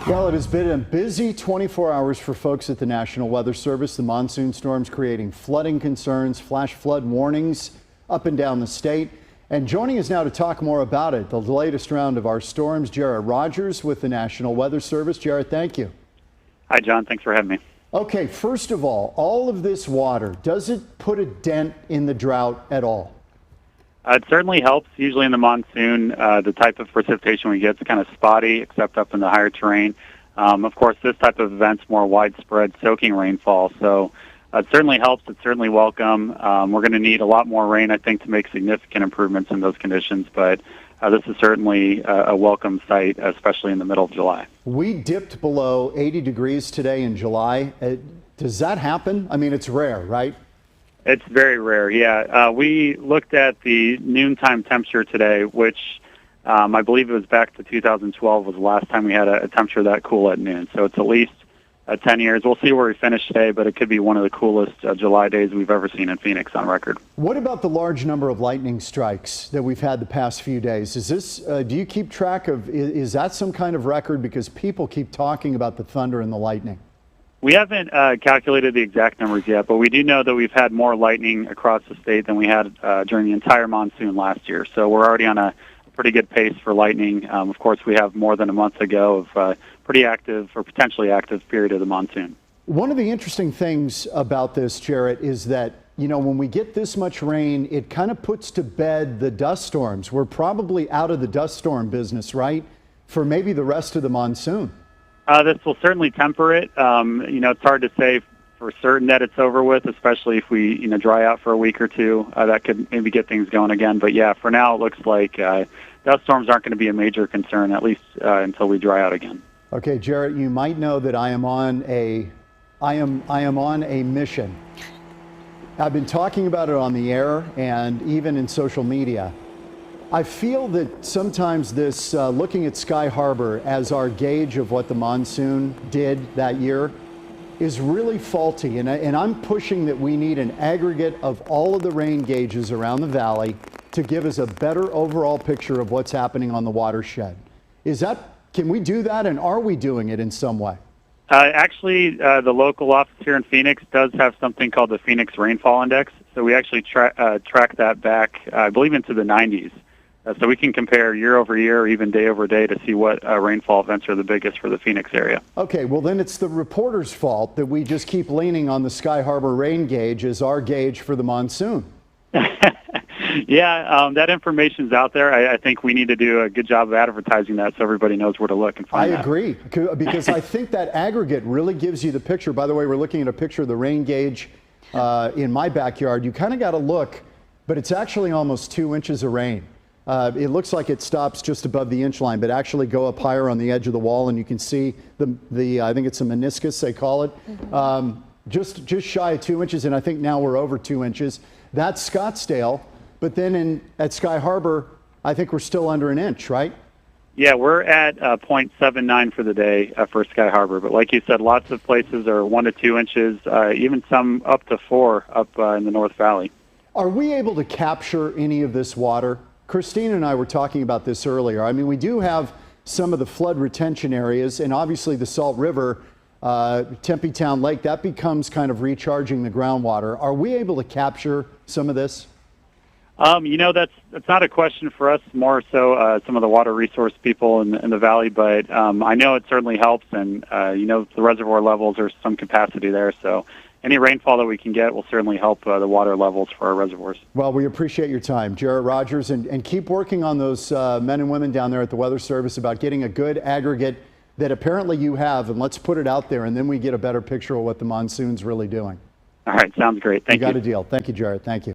Well, it has been a busy 24 hours for folks at the National Weather Service. The monsoon storms creating flooding concerns, flash flood warnings up and down the state. And joining us now to talk more about it, the latest round of our storms, Jarrett Rogers with the National Weather Service. Jarrett, thank you. Hi, John. Thanks for having me. Okay, first of all of this water, does it put a dent in the drought at all? It certainly helps. Usually in the monsoon, the type of precipitation we get is kind of spotty, except up in the higher terrain. Of course, this type of event's more widespread soaking rainfall, so it certainly helps. It's certainly welcome. We're going to need a lot more rain, I think, to make significant improvements in those conditions, but this is certainly a welcome sight, especially in the middle of July. We dipped below 80 degrees today in July. Does that happen? I mean, it's rare, right? It's very rare, yeah. We looked at the noontime temperature today, which I believe it was back to 2012 was the last time we had a temperature that cool at noon. So it's at least 10 years. We'll see where we finish today, but it could be one of the coolest July days we've ever seen in Phoenix on record. What about the large number of lightning strikes that we've had the past few days? Is this, do you keep track of, is that some kind of record? Because people keep talking about the thunder and the lightning. We haven't calculated the exact numbers yet, but we do know that we've had more lightning across the state than we had during the entire monsoon last year. So we're already on a pretty good pace for lightning. Of course, we have more than a month ago of pretty active or potentially active period of the monsoon. One of the interesting things about this, Jarrett, is that, you know, when we get this much rain, it kind of puts to bed the dust storms. We're probably out of the dust storm business, right, for maybe the rest of the monsoon. This will certainly temper it. You know, it's hard to say for certain that it's over with, especially if we, dry out for a week or two. That could maybe get things going again. But yeah, for now, it looks like dust storms aren't going to be a major concern, at least until we dry out again. Okay, Jarrett, you might know that I am on a mission. I've been talking about it on the air and even in social media. I feel that sometimes this looking at Sky Harbor as our gauge of what the monsoon did that year is really faulty, and I'm pushing that we need an aggregate of all of the rain gauges around the valley to give us a better overall picture of what's happening on the watershed. Can we do that, and are we doing it in some way? Actually, the local office here in Phoenix does have something called the Phoenix Rainfall Index, so we actually track that back, I believe, into the 90s. So we can compare year over year or even day over day to see what rainfall events are the biggest for the Phoenix area. Okay, well then it's the reporter's fault that we just keep leaning on the Sky Harbor rain gauge as our gauge for the monsoon. Yeah, that information's out there. I think we need to do a good job of advertising that so everybody knows where to look and find that. I agree, because I think that aggregate really gives you the picture. By the way, we're looking at a picture of the rain gauge in my backyard. You kind of got to look, but it's actually almost 2 inches of rain. It looks like it stops just above the inch line, but actually go up higher on the edge of the wall, and you can see the I think it's a meniscus, they call it, just shy of 2 inches, and I think now we're over 2 inches. That's Scottsdale, but then at Sky Harbor, I think we're still under an inch, right? Yeah, we're at 0.79 for the day for Sky Harbor, but like you said, lots of places are 1 to 2 inches, even some up to 4 up in the North Valley. Are we able to capture any of this water? Christine and I were talking about this earlier. I mean, we do have some of the flood retention areas, and obviously the Salt River, Tempe Town Lake, that becomes kind of recharging the groundwater. Are we able to capture some of this? That's not a question for us, more so some of the water resource people in the valley, but I know it certainly helps, and the reservoir levels are some capacity there, so any rainfall that we can get will certainly help the water levels for our reservoirs. Well, we appreciate your time, Jarrett Rogers, and keep working on those men and women down there at the Weather Service about getting a good aggregate that apparently you have, and let's put it out there, and then we get a better picture of what the monsoon's really doing. All right, sounds great. Thank you. You got a deal. Thank you, Jarrett. Thank you.